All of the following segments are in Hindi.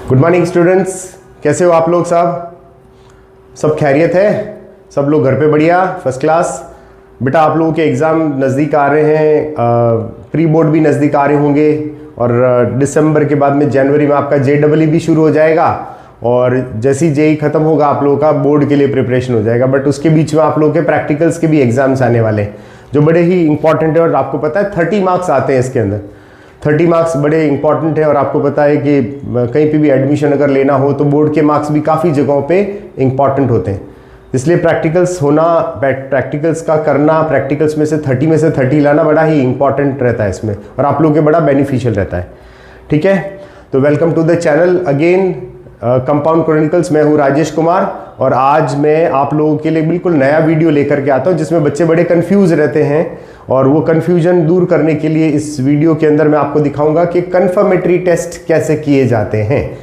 गुड मॉर्निंग स्टूडेंट्स, कैसे हो आप लोग? सब खैरियत है? सब लोग घर पे बढ़िया, फर्स्ट क्लास? बेटा आप लोगों के एग्ज़ाम नज़दीक आ रहे हैं, प्री बोर्ड भी नज़दीक आ रहे होंगे और दिसंबर के बाद में जनवरी में आपका JEE भी शुरू हो जाएगा और जैसे ही JEE ख़त्म होगा आप लोगों का बोर्ड के लिए प्रिपरेशन हो जाएगा। बट उसके बीच में आप लोगों के प्रैक्टिकल्स के भी एग्ज़ाम्स आने वाले हैं जो बड़े ही इंपॉर्टेंट है और आपको पता है 30 मार्क्स आते हैं इसके अंदर। 30 मार्क्स बड़े इंपॉर्टेंट है और आपको पता है कि कहीं पे भी एडमिशन अगर लेना हो तो बोर्ड के मार्क्स भी काफ़ी जगहों पे इंपॉर्टेंट होते हैं। इसलिए प्रैक्टिकल्स होना, प्रैक्टिकल्स का करना, प्रैक्टिकल्स में से 30 में से 30 लाना बड़ा ही इंपॉर्टेंट रहता है इसमें और आप लोगों के बड़ा बेनिफिशियल रहता है। ठीक है, तो welcome to the channel again, Compound Chronicles. मैं हूँ राजेश कुमार और आज मैं आप लोगों के लिए बिल्कुल नया वीडियो लेकर के आता हूँ जिसमें बच्चे बड़े कंफ्यूज रहते हैं और वो कंफ्यूजन दूर करने के लिए इस वीडियो के अंदर मैं आपको दिखाऊंगा कि कन्फर्मेटरी टेस्ट कैसे किए जाते हैं।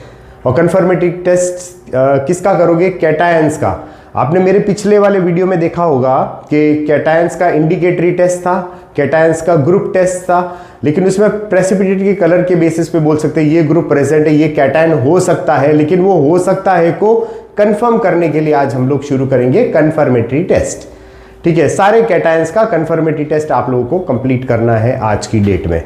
और कन्फर्मेटरी टेस्ट किसका करोगे? कैटायंस का। आपने मेरे पिछले वाले वीडियो में देखा होगा कि कैटायंस का इंडिकेटरी टेस्ट था, कैटायंस का ग्रुप टेस्ट था, लेकिन उसमें प्रेसिपिटेट के कलर के बेसिस पे बोल सकते हैं ये ग्रुप प्रेजेंट है, ये कैटायन हो सकता है, लेकिन वो हो सकता है को कंफर्म करने के लिए आज हम लोग शुरू करेंगे कन्फर्मेटरी टेस्ट। ठीक है, सारे कैटायंस का कन्फर्मेटरी टेस्ट आप लोगों को कंप्लीट करना है आज की डेट में।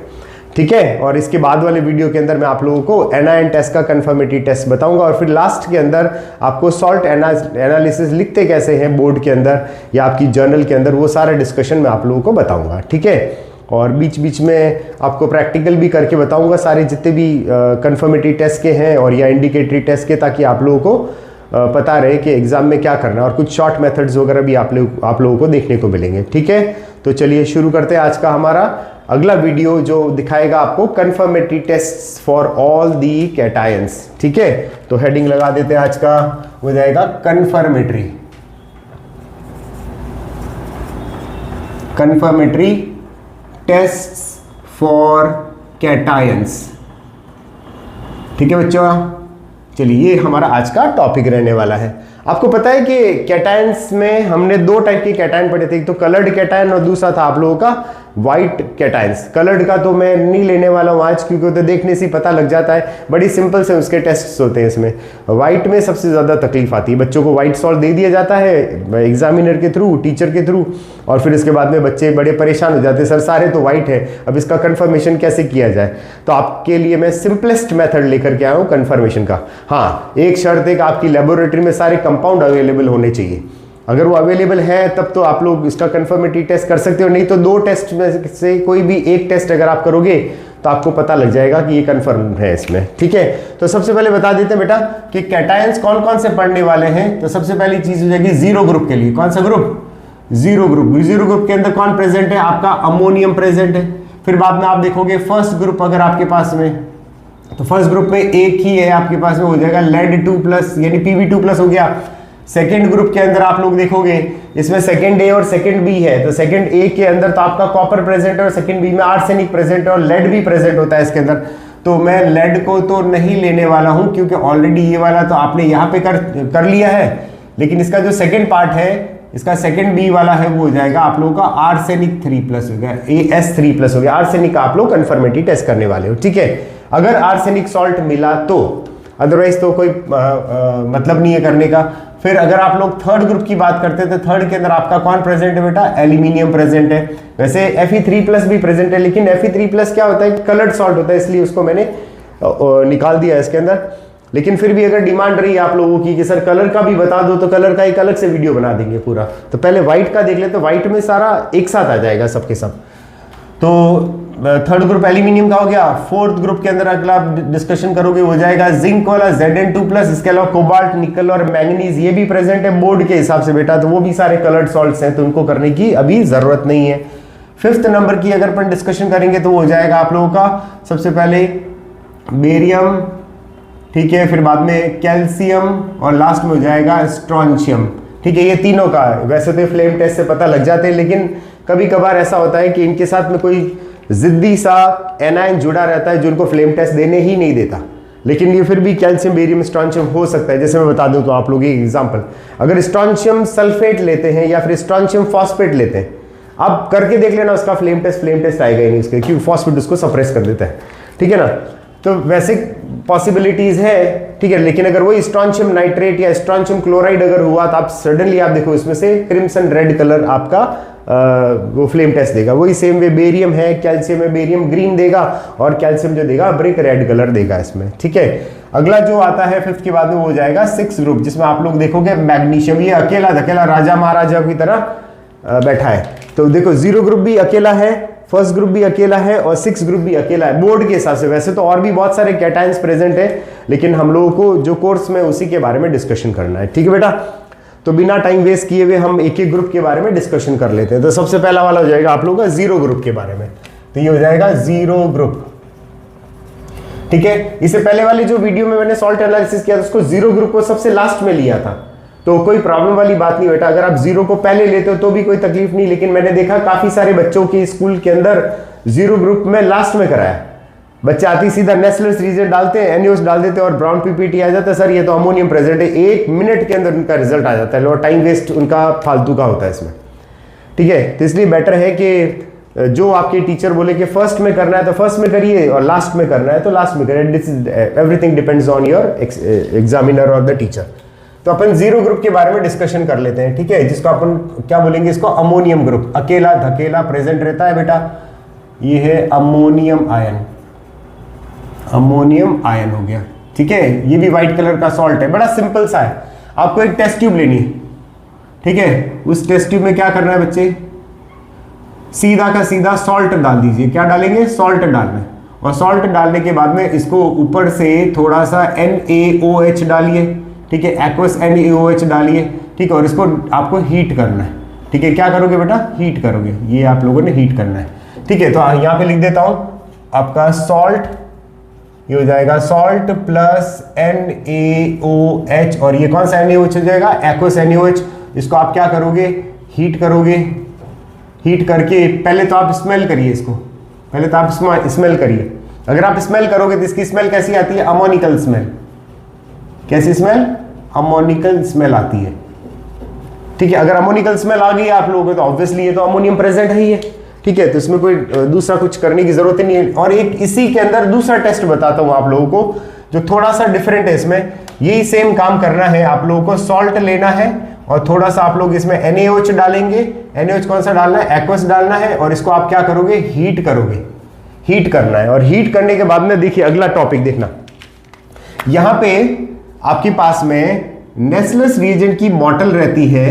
ठीक है, और इसके बाद वाले वीडियो के अंदर मैं आप लोगों को एनायन टेस्ट का कन्फर्मेटरी टेस्ट बताऊंगा और फिर लास्ट के अंदर आपको सॉल्ट एनालिसिस लिखते कैसे हैं बोर्ड के अंदर या आपकी जर्नल के अंदर, वो सारा डिस्कशन मैं आप लोगों को बताऊंगा। ठीक है, और बीच बीच में आपको प्रैक्टिकल भी करके बताऊंगा सारे जितने भी कन्फर्मेटरी टेस्ट के हैं और या इंडिकेटरी टेस्ट के, ताकि आप लोगों को पता रहे कि एग्जाम में क्या करना है और कुछ शॉर्ट मेथड्स वगैरह भी आप लोगों को देखने को मिलेंगे। ठीक है, तो चलिए शुरू करते हैं आज का हमारा अगला वीडियो जो दिखाएगा आपको confirmatory test for all the cations. ठीक है, तो हेडिंग लगा देते हैं, आज का हो जाएगा कन्फर्मेटरी टेस्ट्स फॉर कैटायंस। ठीक है बच्चों, चलिए ये हमारा आज का टॉपिक रहने वाला है। आपको पता है कि कैटायंस में हमने दो टाइप के कैटायन पढ़े थे, एक तो कलर्ड कैटायन और दूसरा था आप लोगों का व्हाइट कैटायंस। कलर्ड का तो मैं नहीं लेने वाला हूँ आज क्योंकि तो देखने से पता लग जाता है, बड़ी सिंपल से उसके टेस्ट्स होते हैं इसमें। व्हाइट में सबसे ज़्यादा तकलीफ आती है, बच्चों को व्हाइट सॉल्ट दे दिया जाता है एग्जामिनर के थ्रू, टीचर के थ्रू, और फिर इसके बाद में बच्चे बड़े परेशान हो जाते हैं, सर सारे तो व्हाइट है, अब इसका कन्फर्मेशन कैसे किया जाए। तो आपके लिए मैं सिंपलेस्ट मेथड लेकर के आया हूँ कन्फर्मेशन का। हाँ, एक शर्त है कि आपकी लेबोरेटरी में सारे कंपाउंड अवेलेबल होने चाहिए। अगर वो अवेलेबल है तब तो आप लोग इसका कन्फर्मेटरी टेस्ट कर सकते हो, नहीं तो दो टेस्ट में से कोई भी एक टेस्ट अगर आप करोगे तो आपको पता लग जाएगा कि ये कन्फर्म है इसमें। ठीक है, तो सबसे पहले बता देते हैं बेटा कि कैटायंस कौन कौन से पढ़ने वाले हैं। तो सबसे पहली चीज हो जाएगी जीरो ग्रुप के लिए। कौन सा group? Zero group. Zero group के अंदर कौन प्रेजेंट है? आपका अमोनियम प्रेजेंट है। फिर बाद में आप देखोगे फर्स्ट ग्रुप अगर आपके पास में, तो फर्स्ट ग्रुप में एक ही है आपके पास में, हो जाएगा लेड 2+ यानी Pb2+ हो गया। सेकेंड ग्रुप के अंदर आप लोग देखोगे इसमें सेकेंड ए और सेकेंड बी है, तो सेकेंड ए के अंदर तो आपका कॉपर प्रेजेंट है और सेकेंड बी में आर्सेनिक प्रेजेंट है और लेड भी प्रेजेंट होता है इसके अंदर। तो मैं लेड को तो नहीं लेने वाला हूं क्योंकि ऑलरेडी ये वाला तो आपने यहाँ पे कर लिया है, लेकिन इसका जो सेकेंड पार्ट है, इसका सेकेंड बी वाला है, वो हो जाएगा आप लोगों का आर्सेनिक 3+ हो गया, AS3+ हो गया। आर्सेनिक का आप लोग कन्फर्मेटरी टेस्ट करने वाले हो। ठीक है, अगर आर्सेनिक सॉल्ट मिला तो, अदरवाइज तो कोई मतलब नहीं है करने का। फिर अगर आप लोग थर्ड ग्रुप की बात करते हैं तो थर्ड के अंदर आपका कौन प्रेजेंट है बेटा? एल्यूमिनियम प्रेजेंट है। वैसे Fe3+ भी प्रेजेंट है, लेकिन Fe3+ क्या होता है? कलर्ड सॉल्ट होता है, इसलिए उसको मैंने निकाल दिया इसके अंदर। लेकिन फिर भी अगर डिमांड रही आप लोगों की कि सर कलर का भी बता दो, तो कलर का एक अलग से वीडियो बना देंगे पूरा। तो पहले व्हाइट का देख ले, तो व्हाइट में सारा एक साथ आ जाएगा सबके सब। तो थर्ड ग्रुप एल्यूमिनियम का हो गया। फोर्थ ग्रुप के अंदर अगला डिस्कशन करोगे हो जाएगा जिंक वाला Zn2+। इसके अलावा कोबाल्ट, निकल और मैंगनीज ये भी प्रेजेंट है बोर्ड के हिसाब से बेटा, तो वो भी सारे कलर्ड सॉल्ट्स हैं, तो उनको करने की अभी जरूरत नहीं है। फिफ्थ नंबर की अगर अपन डिस्कशन करेंगे तो वो हो जाएगा आप लोगों का सबसे पहले बेरियम, ठीक है, फिर बाद में कैल्शियम और लास्ट में हो जाएगा स्ट्रॉन्शियम। ठीक है, ये तीनों का है। वैसे तो फ्लेम टेस्ट से पता लग जाते हैं, लेकिन कभी कभार ऐसा होता है कि इनके साथ में कोई जिद्दी सा एनायन जुड़ा रहता है जो उनको फ्लेम टेस्ट देने ही नहीं देता, लेकिन ये फिर भी कैल्शियम, बेरियम, स्ट्रॉन्शियम हो सकता है। जैसे मैं बता दूं तो आप लोग एक एग्जांपल, अगर स्ट्रॉन्शियम सल्फेट लेते हैं या फिर स्ट्रॉन्शियम फॉस्फेट लेते हैं, आप करके देख लेना उसका फ्लेम टेस्ट आएगा ही नहीं उसके, क्योंकि फॉस्फेट उसको सप्रेस कर देता है। ठीक है ना। तो वैसे पॉसिबिलिटीज है, ठीक है। लेकिन अगर वही स्ट्रॉन्शियम नाइट्रेट या स्ट्रॉन्शियम क्लोराइड अगर हुआ तो आप सडनली आप देखो इसमें से क्रिम्सन रेड कलर आपका वो फ्लेम टेस्ट देगा। वही सेम वे बेरियम है, कैल्शियम है, बेरियम ग्रीन देगा और कैल्शियम जो देगा ब्रिक रेड कलर देगा इसमें, ठीक है। अगला जो आता है 5th के बाद में वो हो जाएगा 6 ग्रुप, जिसमें आप लोग देखोगे मैग्नीशियम, ये अकेला धकेला राजा महाराजा की तरह बैठा है। तो देखो 0 ग्रुप भी अकेला है, 1st ग्रुप भी अकेला है और 6 ग्रुप भी अकेला है बोर्ड के हिसाब से। वैसे तो और भी बहुत सारे कैटायंस प्रेजेंट है, लेकिन हम लोगों को जो कोर्स में उसी के बारे में डिस्कशन करना है, ठीक है बेटा। तो बिना टाइम वेस्ट किए हुए हम एक एक ग्रुप के बारे में डिस्कशन कर लेते हैं। तो सबसे पहला वाला हो जाएगा आप लोगों का 0 ग्रुप के बारे में। तो ये हो जाएगा 0 ग्रुप, ठीक है। इससे पहले वाली जो वीडियो में मैंने सॉल्ट एनालिसिस किया था उसको 0 ग्रुप को सबसे लास्ट में लिया था, तो कोई प्रॉब्लम वाली बात नहीं बेटा। अगर आप 0 को पहले लेते हो तो भी कोई तकलीफ नहीं, लेकिन मैंने देखा काफी सारे बच्चों के स्कूल के अंदर 0 ग्रुप में लास्ट में कराया। बच्चे आती सीधा नेस्लर्स रीजन डालते हैं, एनएओएच डाल देते हैं और ब्राउन पीपीटी आ जाता है, सर ये तो अमोनियम प्रेजेंट है। 1 मिनट के अंदर उनका रिजल्ट आ जाता है और टाइम वेस्ट उनका फालतू का होता है इसमें, ठीक है। तो इसलिए बेटर है कि जो आपके टीचर बोले कि फर्स्ट में करना है तो फर्स्ट में करिए और लास्ट में करना है तो लास्ट में करिए। This is everything depends on your examiner और द टीचर। तो अपन 0 ग्रुप के बारे में डिस्कशन कर लेते हैं, ठीक है, जिसको अपन क्या बोलेंगे, इसको अमोनियम ग्रुप, अकेला धकेला प्रेजेंट रहता है बेटा। ये है अमोनियम आयन, अमोनियम आयन हो गया, ठीक है। ये भी व्हाइट कलर का सॉल्ट है, बड़ा सिंपल सा है। आपको एक टेस्ट ट्यूब लेनी है, ठीक है। उस टेस्ट ट्यूब में क्या करना है बच्चे, सीधा का सीधा सॉल्ट डाल दीजिए। क्या डालेंगे, सॉल्ट डालना है। और सॉल्ट डालने के बाद में इसको ऊपर से थोड़ा सा NaOH डालिए, ठीक है, एक्वस NaOH डालिए, ठीक है। और इसको आपको हीट करना है, ठीक है। क्या करोगे बेटा, हीट करोगे, ये आप लोगों ने हीट करना है, ठीक है। तो यहाँ पे लिख देता हूं आपका सॉल्ट, ये हो जाएगा सॉल्ट प्लस NaOH, और ये कौन सा NaOH हो जाएगा, एक्वस NaOH। इसको आप क्या करोगे, हीट करोगे। हीट करके पहले तो आप स्मेल करिए इसको, पहले तो आप स्मेल करिए। अगर आप स्मेल करोगे तो इसकी स्मेल कैसी आती है, अमोनिकल स्मेल। कैसी स्मेल, अमोनिकल स्मेल आती है, ठीक है। अगर अमोनिकल स्मेल आ गई आप लोगों को तो ऑब्वियसली ये तो अमोनियम प्रेजेंट है ही है, ठीक है। तो इसमें कोई दूसरा कुछ करने की जरूरत नहीं है। और एक इसी के अंदर दूसरा टेस्ट बताता हूं आप लोगों को जो थोड़ा सा डिफरेंट है। इसमें यही सेम काम करना है, आप लोगों को सॉल्ट लेना है और थोड़ा सा आप लोग इसमें NaOH डालेंगे। NaOH कौन सा डालना है, एक्वस डालना है। और इसको आप क्या करोगे, हीट करोगे, हीट करना है। और हीट करने के बाद में देखिए अगला टॉपिक देखना, यहां पे आपके पास में नेस्लर्स रिएजेंट की बॉटल रहती है,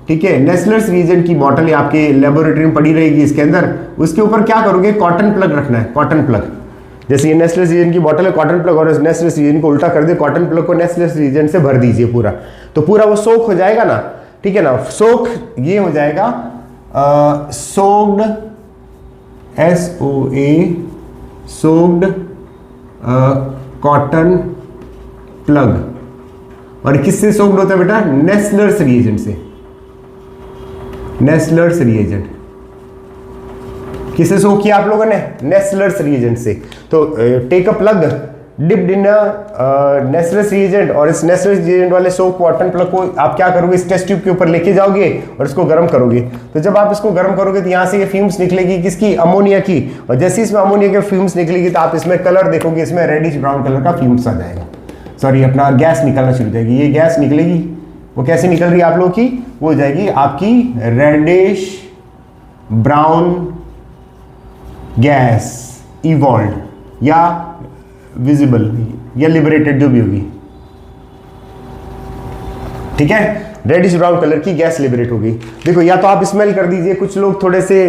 ठीक है। नेस्लर्स रिएजेंट की बॉटल आपके लेबोरेटरी में पड़ी रहेगी इसके अंदर। उसके ऊपर क्या करोगे, कॉटन प्लग रखना है, कॉटन प्लग। जैसे ये नेस्लर्स रिएजेंट की बॉटल है, कॉटन प्लग, और नेस्लर्स रिएजेंट को उल्टा कर दे, कॉटन प्लग को नेस्लर्स रिएजेंट से भर दीजिए पूरा, तो पूरा वो सोक हो जाएगा ना, ठीक है ना। सोक ये हो जाएगा soaked, SOA, soaked cotton plug. और किससे सोक्ड होता है बेटा, नेस्लर्स रिएजेंट से। नेस्लर्स रिएजेंट किससे सोक किया आप लोगों ने, नेस्लर्स रिएजेंट से। तो take a plug dipped in Nessler's reagent, और इस नेस्लर्स रिएजेंट वाले सोक कॉटन प्लग को आप क्या करोगे, इस टेस्ट ट्यूब के ऊपर लेके जाओगे और इसको गर्म करोगे। तो जब आप इसको गर्म करोगे तो यहाँ से ये फ्यूम्स निकलेगी किसकी, अमोनिया की। और जैसे इसमें अमोनिया के फ्यूम्स निकलेगी तो आप इसमें कलर देखोगे, इसमें रेडिश ब्राउन कलर का फ्यूम्स आ जाएगा, सॉरी अपना गैस निकलना शुरू हो जाएगी। ये गैस निकलेगी, वो कैसे निकल रही है आप लोगों की, वो हो जाएगी आपकी रेडिश ब्राउन गैस, इवॉल्व या विजिबल या लिबरेटेड जो भी होगी, ठीक है। रेडिश ब्राउन कलर की गैस लिबरेट होगी। देखो या तो आप स्मेल कर दीजिए, कुछ लोग थोड़े से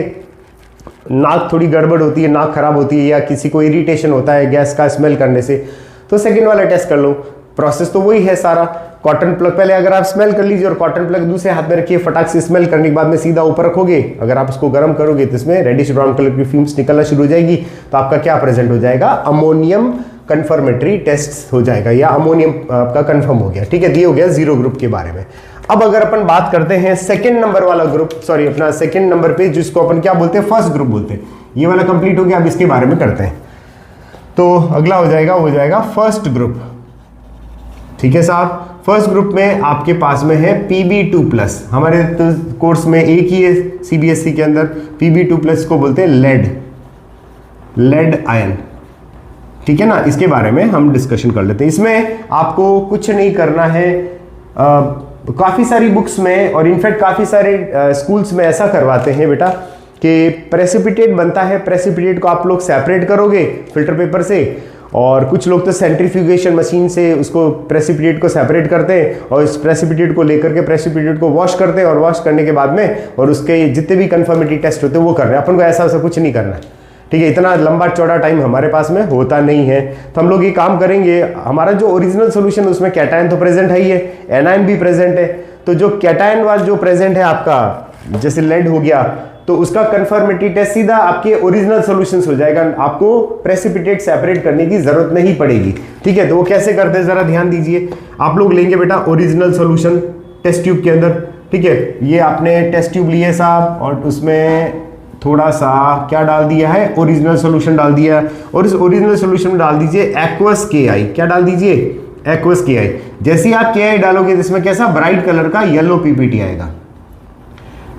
नाक थोड़ी गड़बड़ होती है, नाक खराब होती है, या किसी को इरिटेशन होता है गैस का स्मेल करने से, तो सेकंड वाला टेस्ट कर लो। प्रोसेस तो वही है सारा। कॉटन प्लग पहले अगर आप स्मेल कर लीजिए और कॉटन प्लग दूसरे हाथ में रखिए, फटाक से स्मेल करने के बाद में सीधा ऊपर रखोगे, अगर आप इसको गर्म करोगे तो इसमें रेडिश ब्राउन कलर की फ्यूम्स निकलना शुरू हो जाएगी। तो आपका क्या प्रेजेंट हो जाएगा, अमोनियम कंफर्मेटरी टेस्ट हो जाएगा, या अमोनियम आपका कंफर्म हो गया, ठीक है। ये हो गया 0 ग्रुप के बारे में। अब अगर अपन बात करते हैं सेकंड नंबर वाला ग्रुप, सॉरी अपना सेकंड नंबर पे जिसको अपन क्या बोलते हैं, फर्स्ट ग्रुप बोलते हैं। ये वाला कंप्लीट हो गया, अब इसके बारे में करते हैं। तो अगला हो जाएगा, वो हो जाएगा फर्स्ट ग्रुप, ठीक है साहब। फर्स्ट ग्रुप में आपके पास में है Pb2+। हमारे तो कोर्स में एक ही है CBSE के अंदर, Pb2+ को बोलते हैं लेड आयन, ठीक है ना, इसके बारे में हम डिस्कशन कर लेते हैं। इसमें आपको कुछ नहीं करना है, काफ़ी सारी बुक्स में और इनफैक्ट काफ़ी सारे स्कूल्स में ऐसा करवाते हैं बेटा कि प्रेसिपिटेट बनता है, प्रेसिपिटेट को आप लोग सेपरेट करोगे फिल्टर पेपर से, और कुछ लोग तो सेंट्रीफ्यूगेशन मशीन से उसको प्रेसिपिटेट को सेपरेट करते हैं और इस प्रेसिपिटेट को लेकर के प्रेसिपिटेट को वॉश करते हैं और वॉश करने के बाद में और उसके जितने भी कन्फर्मिटी टेस्ट होते हैं वो कर रहे हैं। अपन को ऐसा वैसा कुछ नहीं करना है, ठीक है। इतना लंबा चौड़ा टाइम हमारे पास में होता नहीं है, तो हम लोग ये काम करेंगे। हमारा जो ओरिजिनल सोल्यूशन उसमें कैटायन तो प्रेजेंट है ही है, एनायन भी प्रेजेंट है, तो जो कैटायन वाला जो प्रेजेंट है आपका, जैसे लेड हो गया, तो उसका कन्फर्मिटी टेस्ट सीधा आपके ओरिजिनल सॉल्यूशंस हो जाएगा, आपको प्रेसिपिटेट सेपरेट करने की जरूरत नहीं पड़ेगी, ठीक है। तो वो कैसे करते हैं जरा ध्यान दीजिए। आप लोग लेंगे बेटा ओरिजिनल सॉल्यूशन टेस्ट ट्यूब के अंदर, ठीक है। ये आपने टेस्ट ट्यूब लिए साहब और उसमें थोड़ा सा क्या डाल दिया है, ओरिजिनल सॉल्यूशन डाल दिया है, और इस ओरिजिनल सॉल्यूशन में डाल दीजिए एक्वस KI। क्या डाल दीजिए, एक्वस KI। जैसे ही आप KI डालोगे इसमें कैसा ब्राइट कलर का येलो PPT आएगा।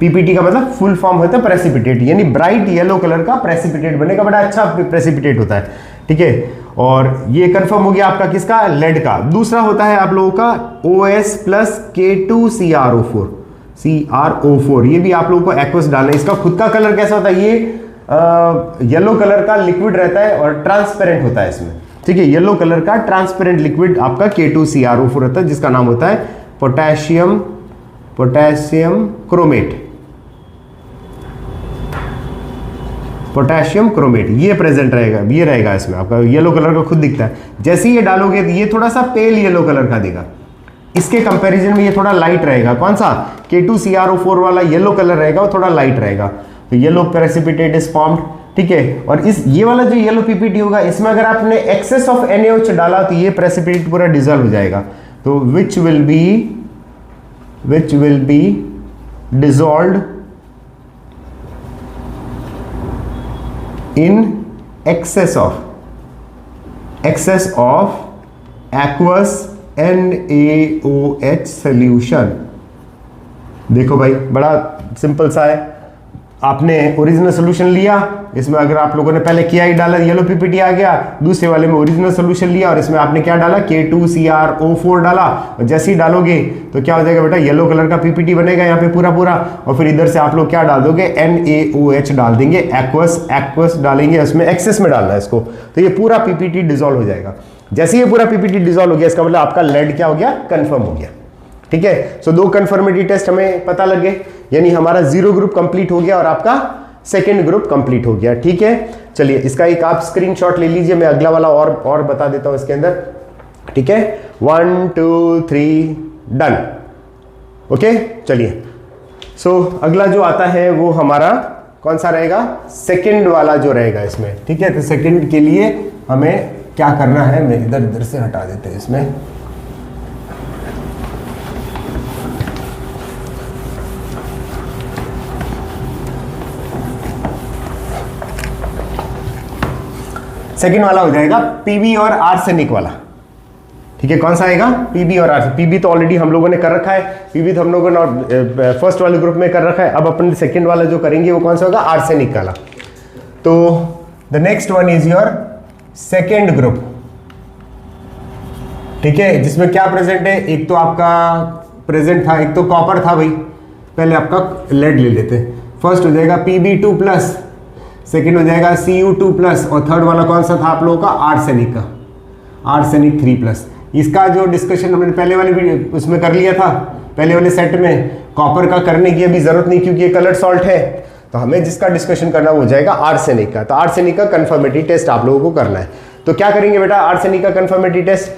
PPT का मतलब फुल फॉर्म होता है प्रेसिपिटेट, यानी ब्राइट येलो कलर का प्रेसिपिटेट बनेगा, बड़ा अच्छा प्रेसिपिटेट होता है, ठीक है। और ये कंफर्म हो गया आपका किसका, लेड का। दूसरा होता है आप लोगों का OS प्लस K2CrO4, ये भी आप लोगों को एक्वस डालना है। इसका खुद का कलर कैसा होता है, ये येलो कलर का लिक्विड रहता है और ट्रांसपेरेंट होता है इसमें, ठीक है। येलो कलर का ट्रांसपेरेंट लिक्विड आपका K2CrO4 होता है, जिसका नाम होता है पोटेशियम क्रोमेट, पोटेशियम क्रोमेट, ये प्रेजेंट रहेगा, ये रहेगा इसमें आपका येलो कलर का खुद दिखता है। जैसे ही ये डालोगे तो ये थोड़ा सा पेल येलो कलर का देगा, इसके कंपैरिजन में ये थोड़ा लाइट रहेगा। कौन सा, K2CrO4 वाला येलो कलर रहेगा, वो थोड़ा लाइट रहेगा, तो येलो प्रेसिपिटेट इज फॉर्म्ड, ठीक है। और इस ये वाला जो येलो PPT होगा, इसमें अगर आपने एक्सेस ऑफ NaOH डाला तो ये प्रेसिपिटेट पूरा डिजोल्व हो जाएगा, तो विच will B dissolved in excess of aqueous NaOH solution। देखो भाई बड़ा सिंपल सा है, आपने ओरिजिनल सोल्यूशन लिया, इसमें अगर आप लोगों ने पहले KI डाला येलो PPT आ गया, दूसरे वाले में ओरिजिनल सोल्यूशन लिया और इसमें आपने क्या डाला, K2CrO4 डाला, और जैसे ही डालोगे तो क्या हो जाएगा बेटा, येलो कलर का PPT बनेगा यहाँ पे पूरा, और फिर इधर से आप लोग क्या डाल दोगे, NaOH डाल देंगे, एक्वस डालेंगे, उसमें एक्सेस में डालना है इसको, तो ये पूरा PPT डिजोल्व हो जाएगा। जैसे ये पूरा PPT डिजोल्व हो गया, इसका मतलब आपका लेड क्या हो गया, कंफर्म हो गया, ठीक है। सो 2 कंफर्मिटी टेस्ट हमें पता लग गए, यानी हमारा 0 ग्रुप कंप्लीट हो गया और आपका सेकंड ग्रुप कंप्लीट हो गया, ठीक है। चलिए इसका एक आप स्क्रीनशॉट ले लीजिए, मैं अगला वाला और बता देता हूं इसके अंदर, ठीक है। 1 2 3 डन, ओके। चलिए सो अगला जो आता है वो हमारा कौन सा रहेगा, सेकंड वाला जो रहेगा इसमें, ठीक है। तो सेकंड के लिए हमें क्या करना है, मैं इधर से हटा देते हैं इसमें, सेकंड वाला हो जाएगा PB और आर्सेनिक वाला, ठीक है। कौन सा आएगा, PB और आर्सेनिक। PB तो ऑलरेडी हम लोगों ने कर रखा है, PB तो हम लोगों ने फर्स्ट वाले ग्रुप में कर रखा है, अब अपन सेकंड वाला जो करेंगे वो कौन सा होगा, आर्सेनिक वाला। तो the next one is your second group, ठीक है, जिसमें क्या प्रेजेंट है, एक तो आपका प्रेजेंट था, एक तो कॉपर था भाई, पहले आपका लेड ले लेते। फर्स्ट हो जाएगा Pb2 प्लस, सेकेंड हो जाएगा Cu2 प्लस, और थर्ड वाला कौन सा था आप लोगों का, आर्सेनिक का, आर्सेनिक 3 प्लस। इसका जो डिस्कशन हमने पहले वाले वीडियो उसमें कर लिया था, पहले वाले सेट में, कॉपर का करने की अभी जरूरत नहीं क्योंकि ये कलर्ड सॉल्ट है, तो हमें जिसका डिस्कशन करना हो जाएगा आर्सेनिक का। तो आर्सेनिक का कंफर्मिटी टेस्ट आप लोगों को करना है, तो क्या करेंगे बेटा, आर्सेनिक का कंफर्मिटी टेस्ट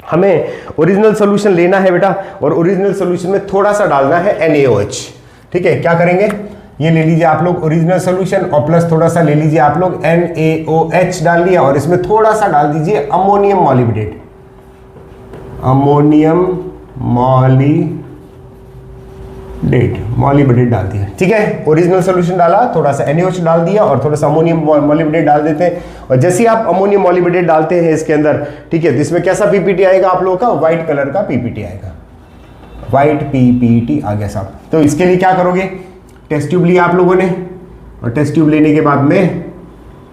हमें ओरिजिनल सोल्यूशन लेना है बेटा, और ओरिजिनल सोल्यूशन में थोड़ा सा डालना है NaOH, ठीक है। क्या करेंगे, ये ले लीजिए आप लोग ओरिजिनल सोल्यूशन और प्लस थोड़ा सा ले लीजिए आप लोग NaOH डाल दिया, और इसमें थोड़ा सा डाल दीजिए अमोनियम मॉलिब्डेट, मॉलिब्डेट डाल दिया, ठीक है। ओरिजिनल सोल्यूशन डाला, थोड़ा सा NaOH डाल दिया और थोड़ा सा अमोनियम मॉलिब्डेट डाल देते हैं, और जैसे ही आप अमोनियम मॉलिब्डेट डालते हैं इसके अंदर, ठीक है, तो इसमें कैसा PPT आएगा आप लोगों का, व्हाइट कलर का PPT आएगा, व्हाइट PPT आ गया साहब। तो इसके लिए क्या करोगे, टेस्ट ट्यूब लिया आप लोगों ने, और टेस्ट ट्यूब लेने के बाद में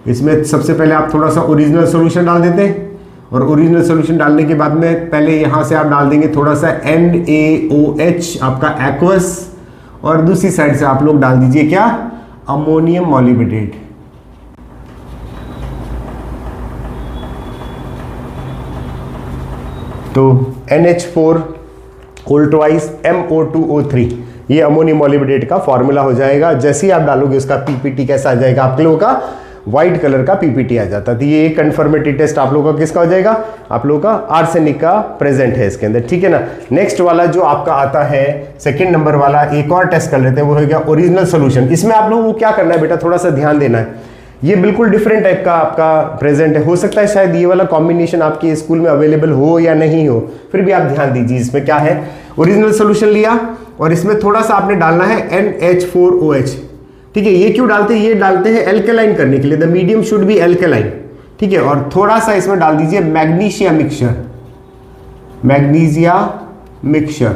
इसमें सबसे पहले आप थोड़ा सा ओरिजिनल सॉल्यूशन डाल देते हैं, और ओरिजिनल सॉल्यूशन डालने के बाद में पहले यहाँ से आप डाल देंगे थोड़ा सा NaOH आपका एक्वस, और दूसरी साइड से आप लोग डाल दीजिए क्या, अमोनियम मॉलिब्डेट। तो NH4 होल ट्वाइस MO2O3, ये अमोनियम मॉलिब्डेट का फॉर्मूला हो जाएगा। जैसे ही आप डालोगे उसका पीपीटी कैसा आ जाएगा, आप लोगों का व्हाइट कलर का पीपीटी आ जाता है। तो ये एक कंफर्मेटरी टेस्ट आप लोगों का किसका हो जाएगा, आप लोगों का आर्सेनिक का प्रेजेंट है इसके अंदर, ठीक है ना। नेक्स्ट वाला जो आपका आता है सेकंड नंबर वाला, एक और टेस्ट कर लेते हैं, वो हो गया ओरिजिनल सॉल्यूशन। इसमें आप लोगों को क्या करना है बेटा, थोड़ा सा ध्यान देना है। ये बिल्कुल डिफरेंट टाइप का आपका प्रेजेंट है, हो सकता है शायद ये वाला कॉम्बिनेशन आपके स्कूल में अवेलेबल हो या नहीं हो, फिर भी आप ध्यान दीजिए। इसमें क्या है, ओरिजिनल सॉल्यूशन लिया और इसमें थोड़ा सा आपने डालना है NH4OH, ठीक है। ये क्यों डालते हैं, ये डालते हैं एल्केलाइन करने के लिए, the medium should be alkaline, ठीक है। और थोड़ा सा इसमें डाल दीजिए मैग्नीशिया मिक्सचर, मैग्नीशिया मिक्सचर।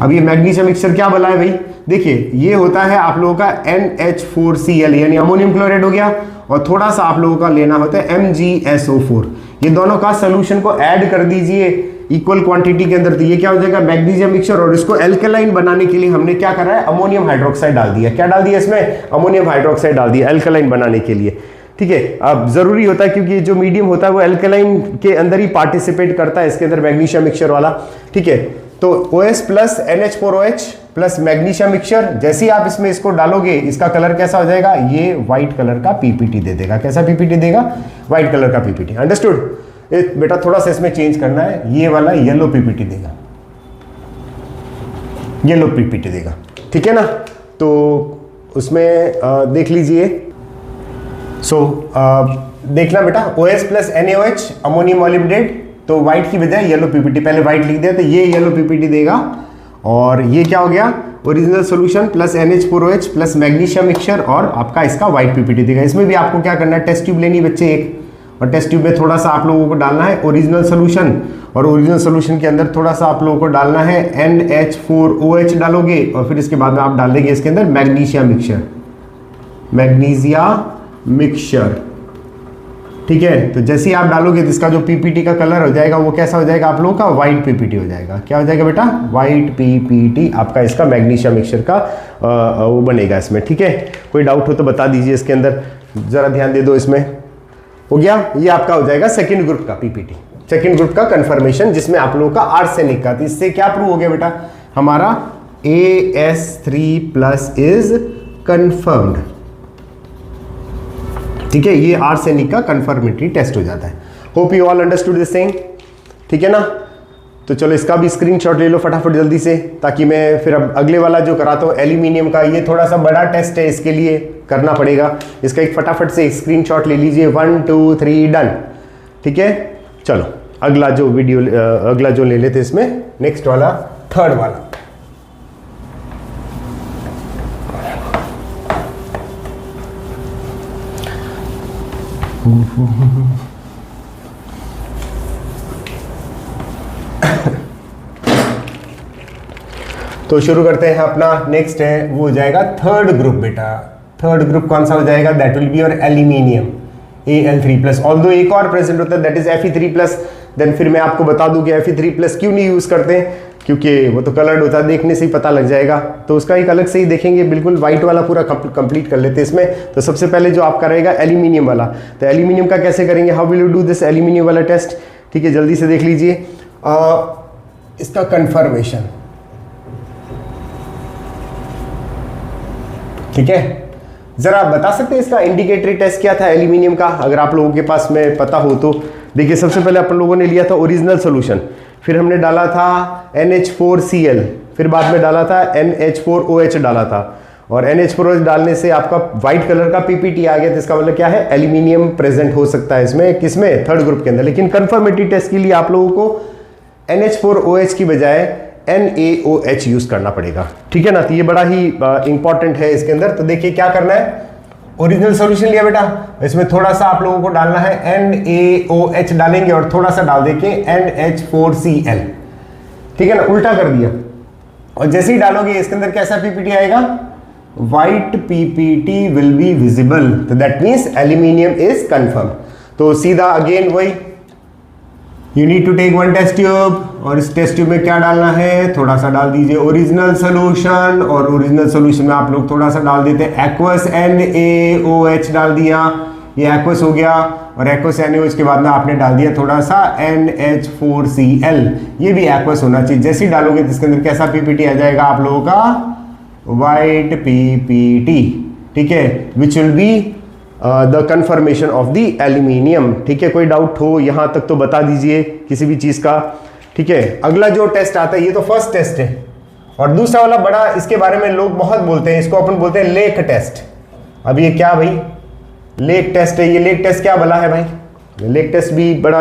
अब ये मैग्नीशिया मिक्सचर क्या बोला है भाई, देखिए ये होता है आप लोगों का NH4Cl यानी अमोनियम क्लोराइड हो गया, और थोड़ा सा आप लोगों का लेना होता है MgSO4। ये दोनों का सोल्यूशन को ऐड कर दीजिए इक्वल क्वांटिटी के अंदर, तो ये क्या हो जाएगा, मैग्नीशियम मिक्सचर। और इसको एल्केलाइन बनाने के लिए हमने क्या करा है, अमोनियम हाइड्रोक्साइड डाल दिया। क्या डाल दिया इसमें, अमोनियम हाइड्रोक्साइड डाल दिया एल्केलाइन बनाने के लिए, ठीक है। अब जरूरी होता है क्योंकि जो मीडियम होता है वो एल्केलाइन के अंदर ही पार्टिसिपेट करता है, इसके अंदर मैग्नीशियम मिक्सचर वाला, ठीक है। तो OS plus NH4OH plus magnesium mixture, जैसे ही आप इसमें इसको डालोगे इसका कलर कैसा हो जाएगा, ये व्हाइट कलर का पीपीटी दे देगा। कैसा पीपीटी देगा, व्हाइट कलर का पीपीटी, अंडरस्टूड। बेटा थोड़ा सा इसमें चेंज करना है, ये वाला येलो पीपीटी देगा, येलो पीपीटी देगा, ठीक है ना। तो उसमें देख लीजिए, देखना बेटा OS प्लस NaOH अमोनियम मॉलिब्डेट, तो व्हाइट की बजाय येलो पीपीटी, पहले व्हाइट लिख दिया तो ये येलो पीपीटी देगा। और ये क्या हो गया, original solution plus NH4OH plus magnesium mixture, और आपका इसका व्हाइट पीपीटी देगा। इसमें भी आपको क्या करना है, टेस्ट ट्यूब लेनी बच्चे एक, और टेस्ट ट्यूब में थोड़ा सा आप लोगों को डालना है ओरिजिनल सॉल्यूशन, और ओरिजिनल सॉल्यूशन के अंदर थोड़ा सा आप लोगों को डालना है NH4OH डालोगे, और फिर इसके बाद में आप डाल देंगे इसके अंदर मैग्नीशियम मिक्सचर, मैग्नीशिया मिक्सचर, ठीक है। तो जैसे ही आप डालोगे तो इसका जो पीपीटी का कलर हो जाएगा वो कैसा हो जाएगा, आप लोगों का व्हाइट पीपीटी हो जाएगा। क्या हो जाएगा बेटा, व्हाइट पीपीटी आपका इसका मैग्नीशियम मिक्सचर का वो बनेगा इसमें, ठीक है। कोई डाउट हो तो बता दीजिए, इसके अंदर जरा ध्यान दे दो। इसमें हो गया, ये आपका हो जाएगा सेकेंड ग्रुप का पीपीटी, सेकेंड ग्रुप का कंफर्मेशन, जिसमें आप लोगों का आर्सेनिक का। तो इससे क्या प्रूव हो गया बेटा, हमारा AS3+ इज कंफर्म्ड, ठीक है। ये आर्सेनिक का कंफर्मेटरी टेस्ट हो जाता है। Hope you all understood this thing, ठीक है ना। तो चलो इसका भी स्क्रीनशॉट ले लो फटाफट जल्दी से, ताकि मैं फिर अब अगले वाला जो कराता हूँ एल्यूमिनियम का, ये थोड़ा सा बड़ा टेस्ट है, इसके लिए करना पड़ेगा। इसका एक फटाफट से स्क्रीनशॉट ले लीजिए, 1 2 3 डन, ठीक है। चलो अगला जो वीडियो अगला जो ले लेते इसमें, नेक्स्ट वाला थर्ड वाला। तो शुरू करते हैं अपना, नेक्स्ट है वो हो जाएगा थर्ड ग्रुप बेटा। थर्ड ग्रुप कौन सा हो जाएगा, that will be your aluminium Al3+। Although एक और प्रेजेंट होता है दैट इज Fe3+। देन फिर मैं आपको बता दूं कि Fe3+ क्यों नहीं यूज करते हैं, क्योंकि वो तो कलर्ड होता है, देखने से ही पता लग जाएगा। तो उसका एक अलग से ही देखेंगे, बिल्कुल व्हाइट वाला पूरा कंप्लीट कर लेते हैं इसमें। तो सबसे पहले जो आपका रहेगा एल्यूमिनियम वाला, तो एल्यूमिनियम का कैसे करेंगे, how will you do this aluminium वाला टेस्ट, ठीक है। जल्दी से देख लीजिए इसका कंफर्मेशन, ठीक है। जरा बता सकते हैं इसका इंडिकेटरी टेस्ट क्या था एल्यूमिनियम का, अगर आप लोगों के पास में पता हो तो। देखिए सबसे पहले अपन लोगों ने लिया था ओरिजिनल सॉल्यूशन, फिर हमने डाला था NH4Cl, फिर बाद में डाला था NH4OH डाला था, और NH4OH डालने से आपका व्हाइट कलर का पीपीटी आ गया। तो इसका मतलब क्या है, एल्यूमिनियम प्रेजेंट हो सकता है इसमें, किसमें, थर्ड ग्रुप के अंदर। लेकिन कंफर्मेटरी टेस्ट के लिए आप लोगों को NH4OH की बजाय NaOH यूज करना पड़ेगा, ठीक है ना। तो ये बड़ा ही इंपॉर्टेंट है इसके अंदर। तो देखिए क्या करना है, ओरिजिनल सॉल्यूशन लिया बेटा, इसमें थोड़ा सा आप लोगों को डालना है NaOH डालेंगे, और थोड़ा सा डाल देंगे NH4Cl, ठीक है ना, उल्टा कर दिया। और जैसे ही डालोगे इसके अंदर कैसा पीपीटी आएगा, white PPT will be visible, तो that means aluminium is confirmed। तो सीधा अगेन वही, you need to take one test tube, और इस टेस्ट ट्यूब में क्या डालना है, थोड़ा सा डाल दीजिए ओरिजिनल सोल्यूशन, और ओरिजिनल सोल्यूशन में आप लोग थोड़ा सा डाल देते हैं एक्वस NaOH डाल दिया, ये एक्वस हो गया, और एक्वस NaOH के बाद में आपने डाल दिया थोड़ा सा NH4Cl, ये भी एक्वस होना चाहिए। जैसे ही डालोगे तो इसके अंदर कैसा PPT आ जाएगा आप लोगों का, वाइट PPT, ठीक है, विच will be the confirmation of the aluminium. ठीक है, कोई डाउट हो यहाँ तक तो बता दीजिए किसी भी चीज़ का। ठीक है, अगला जो टेस्ट आता है, ये तो फर्स्ट टेस्ट है, और दूसरा वाला बड़ा, इसके बारे में लोग बहुत बोलते हैं, इसको अपन बोलते हैं लेक टेस्ट। अब ये क्या भाई, लेक टेस्ट है, ये लेक टेस्ट क्या भला है भाई? लेक टेस्ट भी बड़ा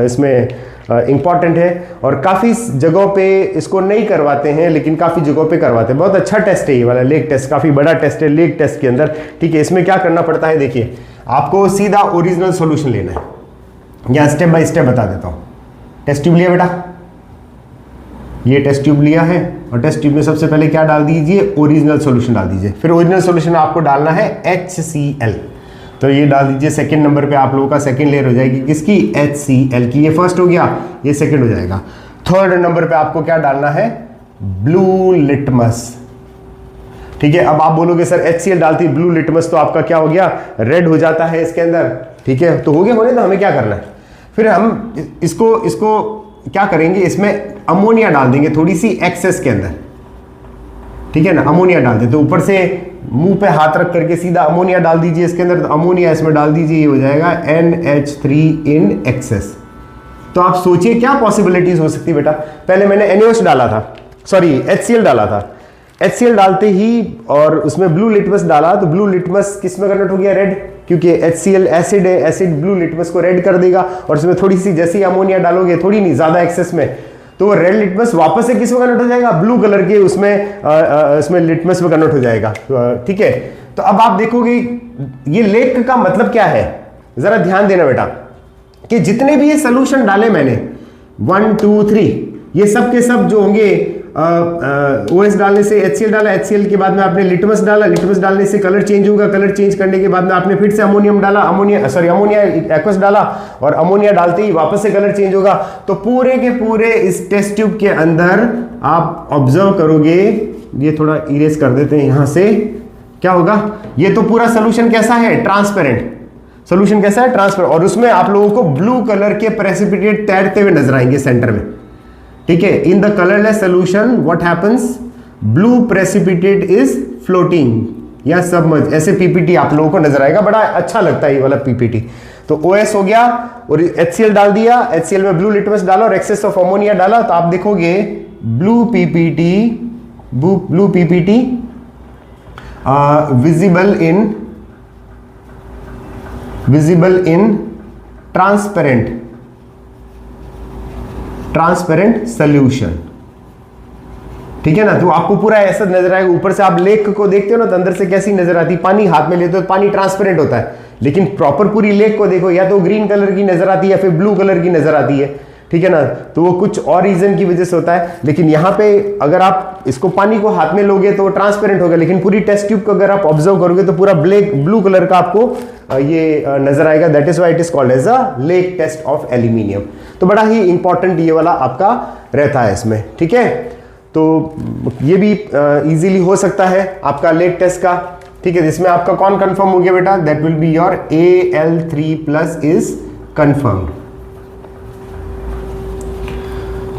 इसमें इम्पॉर्टेंट है, और काफ़ी जगहों पे इसको नहीं करवाते हैं, लेकिन काफ़ी जगहों पे करवाते हैं। बहुत अच्छा टेस्ट है ये वाला लेक टेस्ट, काफ़ी बड़ा टेस्ट है लेक टेस्ट के अंदर। ठीक है, इसमें क्या करना पड़ता है, देखिए आपको सीधा ओरिजिनल सॉल्यूशन लेना है, यहाँ स्टेप बाय स्टेप बता देता हूँ। टेस्ट ट्यूब लिया बेटा, ये टेस्ट ट्यूब लिया है, और टेस्ट ट्यूब में सबसे पहले क्या डाल दीजिए, ओरिजिनल सॉल्यूशन डाल दीजिए। फिर ओरिजिनल सॉल्यूशन में आपको डालना है HCl, तो ये डाल दीजिए। सेकंड नंबर पे आप लोगों का सेकंड लेयर हो जाएगी किसकी, HCl की। ये फर्स्ट हो गया, ये सेकंड हो जाएगा। थर्ड नंबर पे आपको क्या डालना है, ब्लू लिटमस। ठीक है, अब आप बोलोगे सर HCl डालती ब्लू लिटमस तो आपका क्या हो गया, रेड हो जाता है इसके अंदर। ठीक है, तो हो गया होने, तो हमें क्या करना है, फिर हम इसको क्या करेंगे, इसमें अमोनिया डाल देंगे थोड़ी सी एक्सेस के अंदर। ठीक है ना, अमोनिया डाल देते, तो ऊपर से मुंह पे हाथ रख करके सीधा अमोनिया डाल दीजिए इसके अंदर। तो अमोनिया इसमें डाल दीजिए, ये हो जाएगा NH3 इन एक्सेस। तो आप सोचिए क्या पॉसिबिलिटीज हो सकती है बेटा। पहले मैंने NaOH डाला था, सॉरी HCl डाला था, HCl डालते ही और उसमें ब्लू लिटमस डाला, तो ब्लू लिटमस किस में कन्वर्ट हो गया, रेड, क्योंकि HCl एसिड है, एसिड ब्लू लिटमस को रेड कर देगा। और इसमें थोड़ी सी जैसे ही अमोनिया डालोगे, थोड़ी नहीं ज़्यादा एक्सेस में, तो वो रेड लिटमस वापस से किस में कन्वर्ट हो जाएगा, ब्लू कलर के उसमें लिटमस में कन्वर्ट हो जाएगा। ठीक है, तो अब आप देखोगे ये लेक का मतलब क्या है, जरा ध्यान देना बेटा, कि जितने भी ये सोल्यूशन डाले मैंने 1 2 3, ये सब के सब जो होंगे, OS डालने से HCl डाला, HCl के बाद में आपने लिटमस डाला, लिटमस डालने से कलर चेंज होगा, कलर चेंज करने के बाद में आपने फिर से अमोनियम डाला, अमोनिया एक्वस डाला, और अमोनिया डालते ही वापस से कलर चेंज होगा। तो पूरे के पूरे इस टेस्ट ट्यूब के अंदर आप ऑब्जर्व करोगे, ये थोड़ा इरेज कर देते हैं यहाँ से, क्या होगा, ये तो पूरा सोल्यूशन कैसा है, ट्रांसपेरेंट सोल्यूशन कैसा है, ट्रांसपेरेंट, और उसमें आप लोगों को ब्लू कलर के प्रेसिपिटेट तैरते हुए नजर आएंगे सेंटर में। ठीक है, in the colourless solution what happens, blue precipitate is floating या सबमर्ज, ऐसे PPT आप लोगों को नजर आएगा, बड़ा अच्छा लगता है ये वाला PPT। तो OS हो गया, और HCl डाल दिया, HCl में ब्लू लिटमस डाला और एक्सेस ऑफ अमोनिया डाला, तो आप देखोगे blue PPT visible in transparent solution. ठीक है ना, तो आपको पूरा ऐसा नजर आएगा। ऊपर से आप लेक को देखते हो ना, तो अंदर से कैसी नजर आती है, पानी हाथ में लेते हो तो पानी ट्रांसपेरेंट होता है, लेकिन प्रॉपर पूरी लेक को देखो, या तो ग्रीन कलर की नजर आती है या फिर ब्लू कलर की नजर आती है। ठीक है ना, तो वो कुछ और रीजन की वजह से होता है, लेकिन यहाँ पे अगर आप इसको पानी को हाथ में लोगे तो वो ट्रांसपेरेंट होगा, लेकिन पूरी टेस्ट ट्यूब को अगर आप ऑब्जर्व करोगे तो पूरा ब्लू कलर का आपको ये नजर आएगा। That is why it is called as a lake test of aluminium. तो बड़ा ही इंपॉर्टेंट ये वाला आपका रहता है इसमें। ठीक है, तो ये भी इजीली हो सकता है आपका लेक टेस्ट का। ठीक है, जिसमें आपका कौन कंफर्म हो गया बेटा, that will be your Al3+ is confirmed.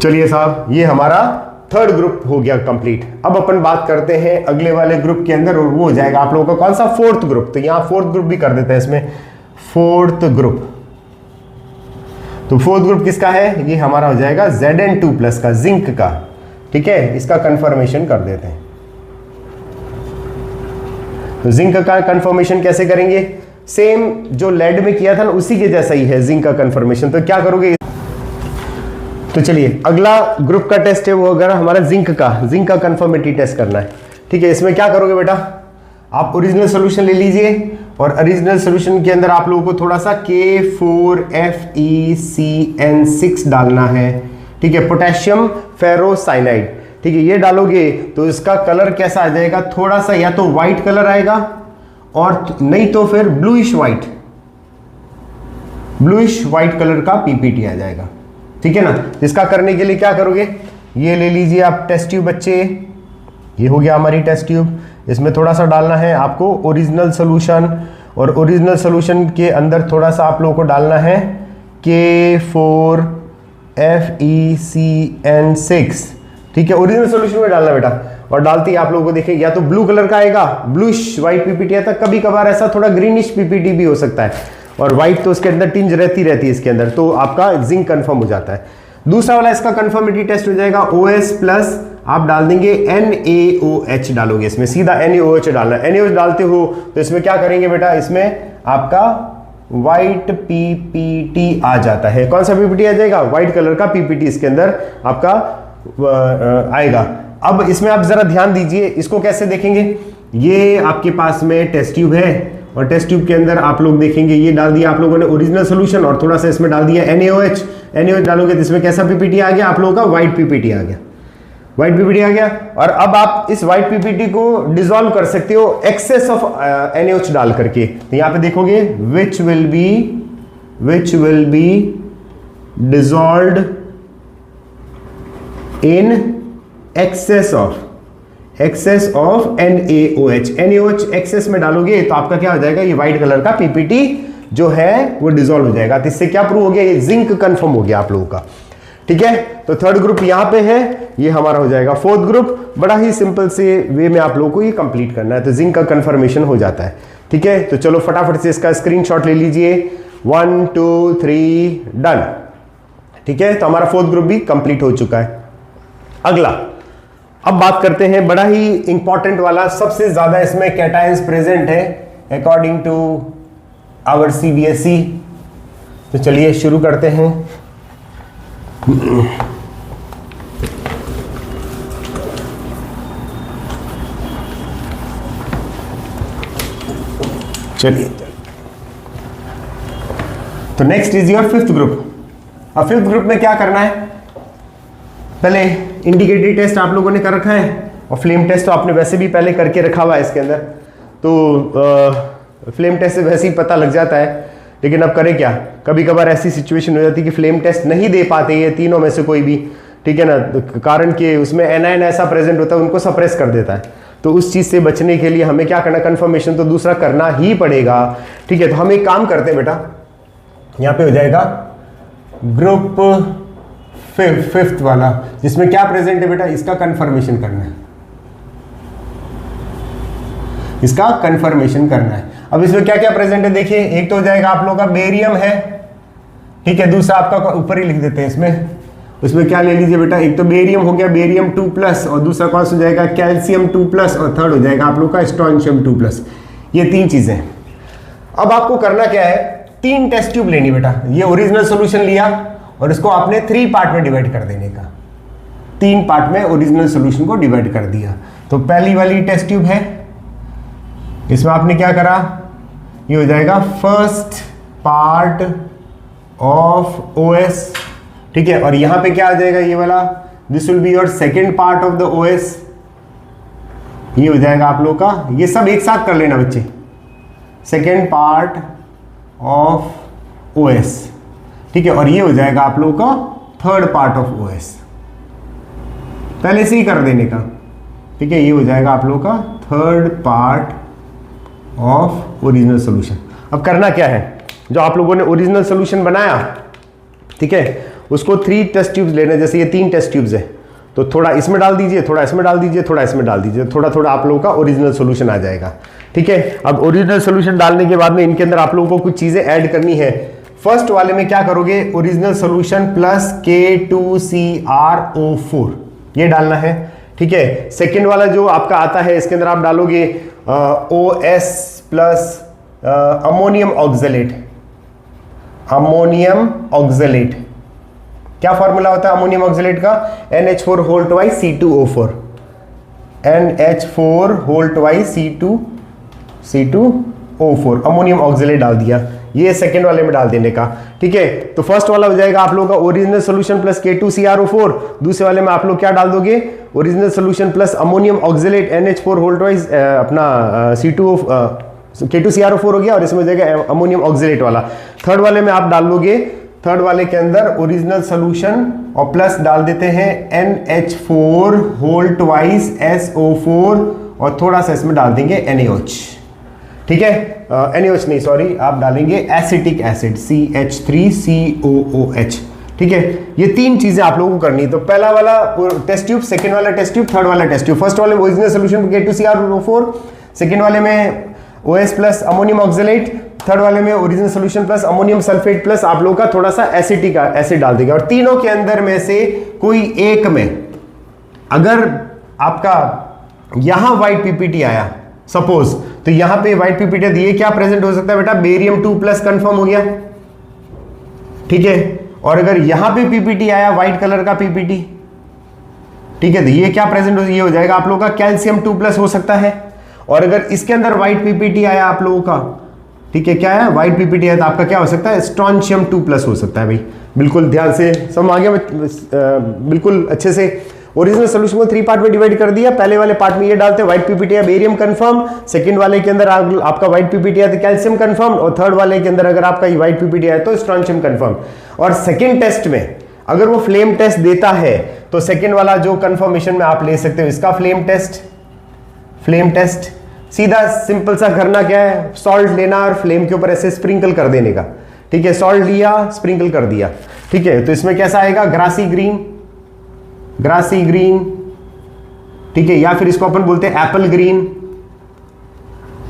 चलिए साहब, ये हमारा थर्ड ग्रुप हो गया कंप्लीट। अब अपन बात करते हैं अगले वाले ग्रुप के अंदर, और वो हो जाएगा आप लोगों का कौन सा, फोर्थ ग्रुप। तो यहां फोर्थ ग्रुप भी कर देते हैं इसमें, फोर्थ ग्रुप। तो फोर्थ ग्रुप किसका है, ये हमारा हो जाएगा Zn2+ का, जिंक का। ठीक है, इसका कंफर्मेशन कर देते हैं। तो जिंक का कंफर्मेशन कैसे करेंगे, सेम जो लेड में किया था ना, उसी के जैसा ही है जिंक का कंफर्मेशन। तो क्या करोगे, तो चलिए अगला ग्रुप का टेस्ट है वो अगर हमारा जिंक का कंफर्मेटरी टेस्ट करना है। ठीक है, इसमें क्या करोगे बेटा, आप ओरिजिनल सॉल्यूशन ले लीजिए, और ओरिजिनल सॉल्यूशन के अंदर आप लोगों को थोड़ा सा K4FeCN6 डालना है। ठीक है, पोटेशियम फेरोसाइनाइड। ठीक ठीक है, ये डालोगे तो इसका कलर कैसा आ जाएगा, थोड़ा सा या तो व्हाइट कलर आएगा और नहीं तो फिर ब्लूइश व्हाइट कलर का पीपीटी आ जाएगा। ठीक है ना। इसका करने के लिए क्या करोगे, ये ले लीजिए आप टेस्ट ट्यूब बच्चे, ये हो गया हमारी टेस्ट ट्यूब। इसमें थोड़ा सा डालना है आपको ओरिजिनल सोल्यूशन, और ओरिजिनल सोल्यूशन के अंदर थोड़ा सा आप लोगों को डालना है K4FeCN6। ठीक है, ओरिजिनल सोल्यूशन में डालना बेटा, और डालती आप लोगों को देखें या तो ब्लू कलर का आएगा, ब्लूइश व्हाइट पीपीटी आता है, कभी कभार ऐसा थोड़ा ग्रीनिश पीपीटी भी हो सकता है, और व्हाइट तो उसके अंदर टिंज रहती है इसके अंदर, तो आपका जिंक कंफर्म हो जाता है। दूसरा वाला इसका कंफर्मिटी टेस्ट हो जाएगा OS प्लस, आप डाल देंगे NaOH डालोगे इसमें, सीधा NaOH डालना है। NaOH डालते हो तो इसमें क्या करेंगे बेटा, इसमें आपका व्हाइट पीपीटी आ जाता है। कौन सा पीपीटी आ जाएगा, व्हाइट कलर का पीपीटी इसके अंदर आपका आएगा। अब इसमें आप जरा ध्यान दीजिए, इसको कैसे देखेंगे, ये आपके पास में टेस्ट ट्यूब है, और टेस्ट ट्यूब के अंदर आप लोग देखेंगे ये डाल दिया आप लोगों ने ओरिजिनल सोल्यूशन, और थोड़ा सा इसमें डाल दिया NaOH। NaOH डालोगे तो इसमें कैसा पीपीटी आ गया आप लोगों का, व्हाइट पीपीटी आ गया, व्हाइट पीपीटी आ गया। और अब आप इस व्हाइट पीपीटी को डिसॉल्व कर सकते हो एक्सेस ऑफ NaOH डाल करके। तो यहां पे देखोगे which will be dissolved in excess of NaOH। NaOH excess में डालोगे तो आपका क्या हो जाएगा, ये व्हाइट कलर का पीपीटी जो है वो डिसॉल्व हो जाएगा। तो इससे क्या प्रूव हो गया, ये जिंक कंफर्म हो गया आप लोगों का। ठीक है, तो थर्ड ग्रुप यहां पे है, ये हमारा हो जाएगा। फोर्थ ग्रुप बड़ा ही सिंपल से वे में आप लोगों को ये कंप्लीट करना है, तो जिंक का कंफर्मेशन हो जाता है। ठीक है, तो चलो फटाफट से इसका स्क्रीनशॉट ले लीजिए, 1 2 3 डन। ठीक है, तो हमारा फोर्थ ग्रुप भी कंप्लीट हो चुका है। अगला अब बात करते हैं बड़ा ही इंपॉर्टेंट वाला, सबसे ज्यादा इसमें कैटायंस प्रेजेंट है अकॉर्डिंग टू आवर CBSE। तो चलिए शुरू करते हैं। चलिए, तो next is your fifth group. अब फिफ्थ ग्रुप में क्या करना है, पहले इंडिकेटरी टेस्ट आप लोगों ने कर रखा है, और फ्लेम टेस्ट तो आपने वैसे भी पहले करके रखा हुआ है इसके अंदर, तो फ्लेम टेस्ट से वैसे ही पता लग जाता है। लेकिन अब करें क्या, कभी कभार ऐसी सिचुएशन हो जाती है कि फ्लेम टेस्ट नहीं दे पाते ये तीनों में से कोई भी। ठीक है ना, तो कारण कि उसमें एनायन ऐसा प्रेजेंट होता है, उनको सप्रेस कर देता है। तो उस चीज़ से बचने के लिए हमें क्या करना, कंफर्मेशन तो दूसरा करना ही पड़ेगा। ठीक है, तो हम एक काम करते हैं बेटा, यहाँ पे हो जाएगा ग्रुप फिफ्थ वाला, जिसमें क्या प्रेजेंट है बेटा, इसका कंफर्मेशन करना है, इसका कंफर्मेशन करना है। अब इसमें क्या क्या प्रेजेंट है देखिए, एक तो हो जाएगा आप लोगों का बेरियम है। ठीक है, दूसरा आपका ऊपर ही लिख देते हैं इसमें, उसमें क्या ले लीजिए बेटा, एक तो बेरियम हो गया, बेरियम 2+, और दूसरा कौन सा हो जाएगा, कैल्शियम 2+, और थर्ड हो जाएगा आप लोग का स्ट्रोंशियम 2+। ये तीन चीजें। अब आपको करना क्या है, 3 टेस्ट ट्यूब लेनी बेटा। ये ओरिजिनल सोल्यूशन लिया और इसको आपने 3 पार्ट में डिवाइड कर देने का, 3 पार्ट में ओरिजिनल सोल्यूशन को डिवाइड कर दिया। तो पहली वाली टेस्ट ट्यूब है, इसमें आपने क्या करा, ये हो जाएगा फर्स्ट पार्ट ऑफ OS। ठीक है, और यहां पे क्या आ जाएगा, ये वाला, this will be your second part of the OS। ये हो जाएगा आप लोग का, ये सब एक साथ कर लेना बच्चे, सेकेंड पार्ट ऑफ OS। ठीक है, और ये हो जाएगा आप लोगों का थर्ड पार्ट ऑफ OS, पहले से ही कर देने का। ठीक है, ये हो जाएगा आप लोगों का third part of original solution. अब करना क्या है, जो आप लोगों ने ओरिजिनल सोल्यूशन बनाया, ठीक है, उसको 3 टेस्ट ट्यूब्स लेने, जैसे ये 3 टेस्ट ट्यूब्स है, तो थोड़ा इसमें डाल दीजिए, थोड़ा इसमें डाल दीजिए, थोड़ा इसमें डाल दीजिए, थोड़ा थोड़ा आप लोगों का ओरिजिनल सोल्यूशन आ जाएगा। ठीक है, अब ओरिजिनल सोल्यूशन डालने के बाद में इनके अंदर आप लोगों को कुछ चीजें ऐड करनी है। फर्स्ट वाले में क्या करोगे, ओरिजिनल सोल्यूशन प्लस K2CrO4 ये डालना है। ठीक है, सेकेंड वाला जो आपका आता है, इसके अंदर आप डालोगे OS plus ammonium oxalate. Ammonium oxalate क्या फॉर्मूला होता है अमोनियम ऑक्सलेट का, NH4 whole twice C2O4, NH4 whole twice C2O4, ammonium oxalate डाल दिया। ये सेकंड वाले में डाल देने का। ठीक है, तो फर्स्ट वाला हो जाएगा आप लोगों का ओरिजिनल सोल्यूशन प्लस K2CrO4। दूसरे वाले में आप लोग क्या डाल दोगे, original solution plus ammonium oxalate NH4 hold wise अपना K2CrO4 हो गया, और इसमें हो जाएगा अमोनियम ऑक्जेलेट वाला। थर्ड वाले में आप डाल लोगे, थर्ड वाले के अंदर ओरिजिनल सोल्यूशन और प्लस डाल देते हैं NH4 होल्ड वाइज SO4 और थोड़ा सा इसमें डाल देंगे NaOH। ठीक है, NaOH नहीं सॉरी, आप डालेंगे एसिटिक एसिड CH3COOH। ठीक है, ये तीन चीजें आप लोगों को करनी है। तो पहला वाला टेस्ट ट्यूब, सेकंड वाला टेस्ट ट्यूब, थर्ड वाला टेस्ट ट्यूब। फर्स्ट वाले ओरिजिनल सोल्यूशन K2CrO4, सेकंड वाले में OS plus ammonium oxalate, third वाले में original solution plus ammonium sulphate plus आप लोगों का थोड़ा सा एसिटिक एसिड डाल देगा। और तीनों के अंदर में से कोई एक में अगर आपका यहां व्हाइट पीपीटी आया सपोज, तो यहां पे व्हाइट पीपीटी दिए, क्या प्रेजेंट हो सकता है बेटा, बेरियम 2 प्लस कंफर्म हो गया। ठीक है, और अगर यहां पे पीपीटी आया व्हाइट कलर का पीपीटी, ठीक है, तो ये क्या प्रेजेंट हो, ये हो जाएगा आप लोगों का कैल्शियम 2 प्लस हो सकता है। और अगर इसके अंदर व्हाइट पीपीटी आया आप लोगों का, ठीक है, क्या है व्हाइट पीपीटी है, तो आपका क्या हो सकता है, स्ट्रॉन्शियम 2 प्लस हो सकता है। भाई बिल्कुल ध्यान से समझ आ गया, बिल्कुल अच्छे से। ओरिजिनल सोल्यूशन को 3 पार्ट में डिवाइड कर दिया। पहले वाले पार्ट में ये डालते हैं व्हाइट पीपीटी है बेरियम कंफर्म, सेकंड वाले के अंदर आपका व्हाइट पीपीटी है तो कैल्शियम कंफर्म, और थर्ड वाले के अंदर अगर आपका व्हाइट पीपीटी है तो स्ट्रॉन्शियम कंफर्म। और सेकंड टेस्ट में अगर वो फ्लेम टेस्ट देता है तो सेकंड वाला जो कंफर्मेशन में आप ले सकते हो इसका फ्लेम टेस्ट सीधा सिंपल सा करना क्या है, सॉल्ट लेना और फ्लेम के ऊपर ऐसे स्प्रिंकल कर देने का। ठीक है, सॉल्ट लिया स्प्रिंकल कर दिया। ठीक है, तो इसमें कैसा आएगा, ग्रासी ग्रीन। ठीक है, या फिर इसको अपन बोलते हैं एप्पल ग्रीन।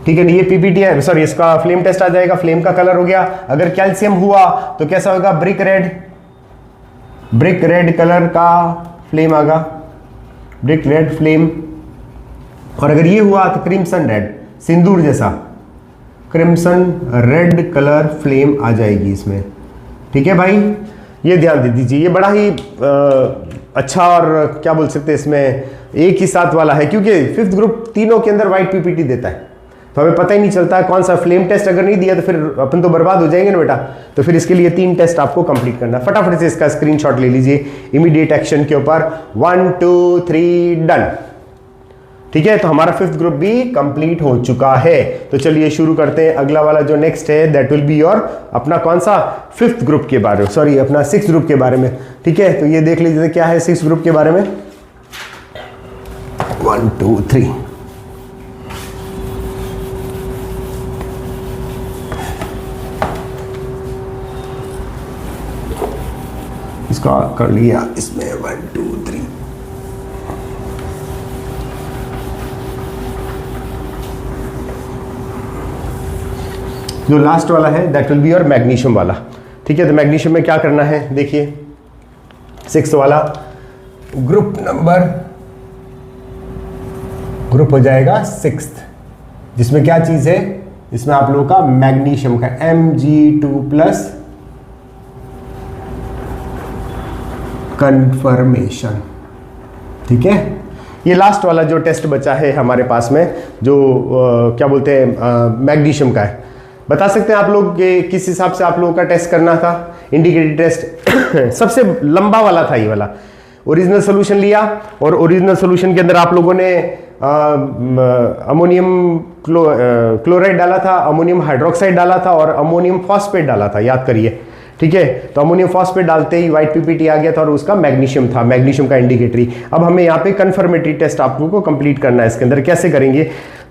ठीक है, ये पीपीटी है, सॉरी इसका फ्लेम टेस्ट आ जाएगा, फ्लेम का कलर हो गया। अगर कैल्शियम हुआ तो कैसा होगा, ब्रिक रेड कलर का फ्लेम आगा, ब्रिक रेड फ्लेम। और अगर ये हुआ तो क्रिम्सन रेड, सिंदूर जैसा क्रिम्सन रेड कलर फ्लेम आ जाएगी इसमें। ठीक है भाई, ये ध्यान दे दीजिए, ये बड़ा ही अच्छा और क्या बोल सकते हैं इसमें एक ही साथ वाला है, क्योंकि फिफ्थ ग्रुप तीनों के अंदर व्हाइट पीपीटी देता है, तो हमें पता ही नहीं चलता है कौन सा। फ्लेम टेस्ट अगर नहीं दिया तो फिर अपन तो बर्बाद हो जाएंगे ना बेटा। तो फिर इसके लिए 3 टेस्ट आपको कंप्लीट करना है। फटाफट से इसका स्क्रीनशॉट ले लीजिए इमीडिएट एक्शन के ऊपर, 1 2 3 डन। ठीक है, तो हमारा फिफ्थ ग्रुप भी कंप्लीट हो चुका है। तो चलिए शुरू करते हैं। अगला वाला जो नेक्स्ट है दैट विल बी योर अपना कौन सा, फिफ्थ ग्रुप के बारे में, सॉरी अपना सिक्स्थ ग्रुप के बारे में। ठीक है, तो ये देख लीजिए क्या है सिक्स्थ ग्रुप के बारे में। 1 2 3 इसका कर लिया इसमें 1 2 3। जो लास्ट वाला है that will be your magnesium वाला। ठीक है, तो मैग्नीशियम में क्या करना है देखिए, 6 वाला ग्रुप हो जाएगा 6, जिसमें क्या चीज है, इसमें आप लोगों का मैग्नीशियम का Mg2+ कन्फर्मेशन। ठीक है, ये लास्ट वाला जो टेस्ट बचा है हमारे पास में, जो क्या बोलते हैं मैग्नीशियम का है। बता सकते हैं आप लोग किस हिसाब से आप लोगों का टेस्ट करना था, इंडिकेटर टेस्ट सबसे लंबा वाला था ये वाला। ओरिजिनल सोल्यूशन लिया और ओरिजिनल सोल्यूशन के अंदर आप लोगों ने अमोनियम क्लोराइड डाला था, अमोनियम हाइड्रोक्साइड डाला था और अमोनियम फॉस्फेट डाला था, याद करिए। ठीक है, तो अमोनियम फॉस्फेट डालते ही व्हाइट पीपीटी आ गया था और उसका मैग्नीशियम था, मैग्नीशियम का इंडिकेटरी। अब हमें यहाँ पे कंफर्मेटरी टेस्ट आप लोगों को कंप्लीट करना है। इसके अंदर कैसे करेंगे,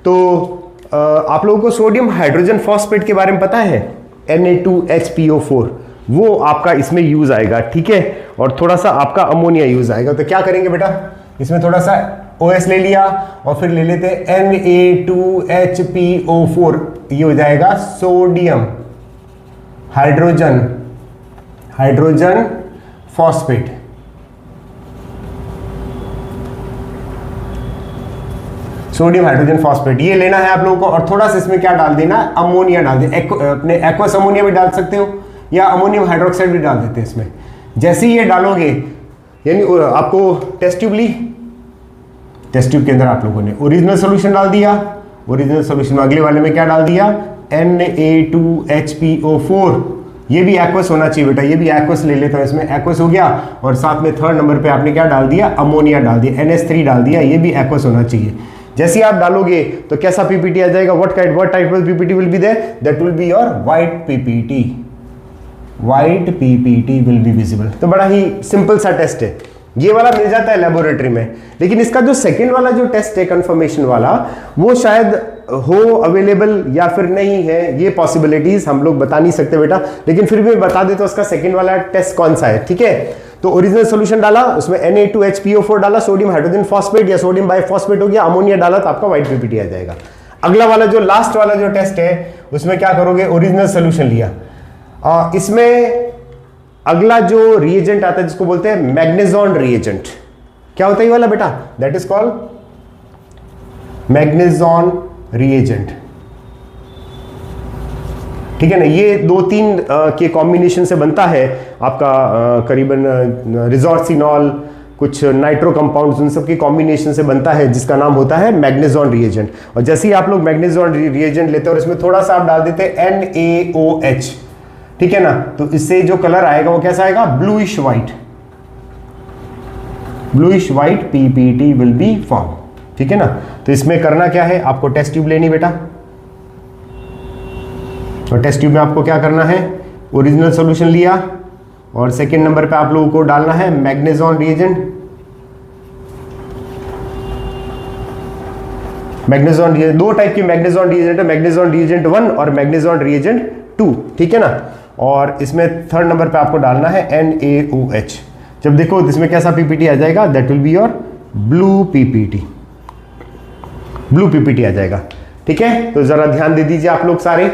तो आप लोगों को सोडियम हाइड्रोजन फॉस्फेट के बारे में पता है, Na2HPO4, वो आपका इसमें यूज आएगा। ठीक है, और थोड़ा सा आपका अमोनिया यूज आएगा। तो क्या करेंगे बेटा, इसमें थोड़ा सा OS ले लिया और फिर ले लेते Na2HPO4, ये हो जाएगा sodium hydrogen phosphate. Sodium hydrogen phosphate ये लेना है आप लोगों को, और थोड़ा सा इसमें क्या डाल देना, अमोनिया डाल दे, अपने एक्वस अमोनिया भी डाल सकते हो या अमोनियम हाइड्रोक्साइड भी डाल देते हैं इसमें। जैसे ही ये डालोगे, यानी आपको टेस्ट ट्यूब ली, टेस्ट ट्यूब के अंदर आप लोगों ने ओरिजिनल सोल्यूशन डाल दिया, ओरिजिनल सोल्यूशन में अगले वाले में क्या डाल दिया, Na2HPO4, ये भी एक्वस होना चाहिए बेटा, ये भी एक्वस ले लेता हूं, इसमें एक्वस हो गया। और साथ में थर्ड नंबर पे आपने क्या डाल दिया, अमोनिया डाल दिया, NH3 डाल दिया, ये भी एक्वस होना चाहिए। जैसे ही आप डालोगे तो कैसा पीपीटी आ जाएगा, what type of PPT will be there, that will be your white PPT, white PPT will be visible. तो बड़ा ही सिंपल सा टेस्ट है, ये वाला मिल जाता है लेबोरेटरी में। लेकिन इसका जो सेकंड वाला जो टेस्ट है कंफर्मेशन वाला, वो शायद हो अवेलेबल या फिर नहीं है, ये पॉसिबिलिटीज हम लोग बता नहीं सकते बेटा, लेकिन फिर भी बता दे तो उसका सेकंड वाला टेस्ट कौन सा है, ठीक है। तो ओरिजिनल सॉल्यूशन डाला, उसमें Na2HPO4 डाला, सोडियम हाइड्रोजन फॉस्फेट या सोडियम बाइफॉस्फेट हो गया, अमोनिया डाला तो आपका व्हाइट पीपीटी आ जाएगा। अगला वाला जो लास्ट वाला जो टेस्ट है उसमें क्या करोगे, ओरिजिनल सोल्यूशन लिया, इसमें अगला जो रिएजेंट आता है जिसको बोलते हैं मैग्नेजॉन रिएजेंट। क्या होता है ये वाला बेटा, दैट इज कॉल्ड मैग्नेजॉन रिएजेंट, ठीक है ना। ये 2-3 के कॉम्बिनेशन से बनता है आपका करीबन रिजॉर्सिनॉल, कुछ नाइट्रो कंपाउंड्स, उन सब के कॉम्बिनेशन से बनता है जिसका नाम होता है मैग्नेजॉन रिएजेंट। और जैसे ही आप लोग मैग्नेजॉन रिएजेंट लेते हैं और इसमें थोड़ा सा आप डाल देते हैं NaOH, ठीक है ना, तो इससे जो कलर आएगा वो कैसा आएगा, bluish white, bluish white PPT will B form, ठीक है ना। तो इसमें करना क्या है, आपको टेस्ट ट्यूब लेनी बेटा, और टेस्ट ट्यूब में आपको क्या करना है, ओरिजिनल सॉल्यूशन लिया और सेकंड नंबर पे आप लोगों को डालना है मैग्नेजॉन रिएजेंट। मैग्नेजॉन रिएजेंट, 2 टाइप की मैग्नेजॉन रिएजेंट है, मैग्नेजॉन रिएजेंट 1 और मैग्नेजॉन रिएजेंट 2, ठीक है ना। और इसमें थर्ड नंबर पे आपको डालना है NaOH। जब देखो इसमें कैसा पीपीटी आ जाएगा, that will be your blue PPT, blue PPT आ जाएगा, ठीक है। तो जरा ध्यान दे दीजिए आप लोग सारे,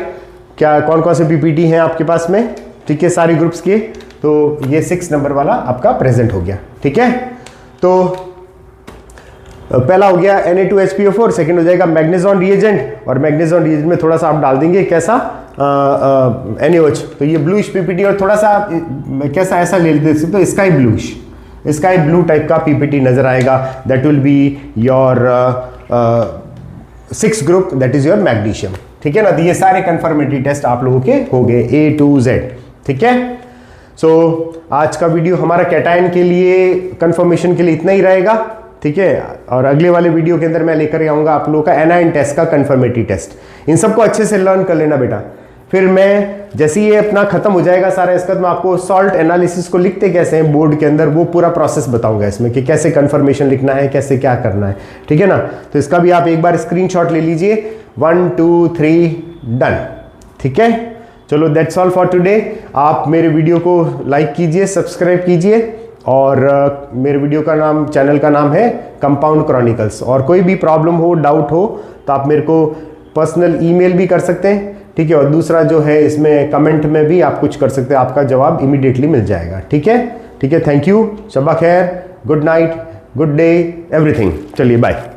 क्या कौन कौन से पीपीटी हैं आपके पास में, ठीक है, सारे ग्रुप्स के। तो ये 6 नंबर वाला आपका प्रेजेंट हो गया, ठीक है। तो पहला हो गया Na2HPO4, सेकंड हो जाएगा मैग्नेजॉन रिएजेंट, और मैग्नेजॉन रिएजेंट में थोड़ा सा आप डाल देंगे कैसा NaOH, तो ये ब्लूइश पीपीटी, और थोड़ा सा कैसा ऐसा ले सकते तो sky bluish, sky blue type का पीपीटी नजर आएगा, that will be your 6 group, that is your magnesium, ठीक है ना। तो ये सारे कंफर्मेटरी टेस्ट आप लोगों के हो गए A to Z, ठीक है। सो आज का वीडियो हमारा कैटायन के लिए कंफर्मेशन के लिए इतना ही रहेगा, ठीक है। और अगले वाले वीडियो के अंदर मैं लेकर आऊंगा आप लोगों का एनायन टेस्ट का कंफर्मेटरी टेस्ट। इन सबको अच्छे से लर्न कर लेना बेटा। फिर मैं जैसे ही ये अपना खत्म हो जाएगा सारा इसका, तो मैं आपको सॉल्ट एनालिसिस को लिखते कैसे हैं बोर्ड के अंदर, वो पूरा प्रोसेस बताऊंगा इसमें कि कैसे कंफर्मेशन लिखना है, कैसे क्या करना है, ठीक है ना। तो इसका भी आप एक बार स्क्रीनशॉट ले लीजिए, 1 2 3 डन, ठीक है। चलो दैट्स ऑल फॉर टुडे। आप मेरे वीडियो को लाइक कीजिए, सब्सक्राइब कीजिए, और मेरे वीडियो का नाम, चैनल का नाम है कंपाउंड क्रॉनिकल्स। और कोई भी प्रॉब्लम हो, डाउट हो, तो आप मेरे को पर्सनल ईमेल भी कर सकते हैं, ठीक है। और दूसरा जो है इसमें कमेंट में भी आप कुछ कर सकते हैं, आपका जवाब इमीडिएटली मिल जाएगा, ठीक है। ठीक है, थैंक यू, शब्बा खैर, good night, good day, everything. चलिए बाय।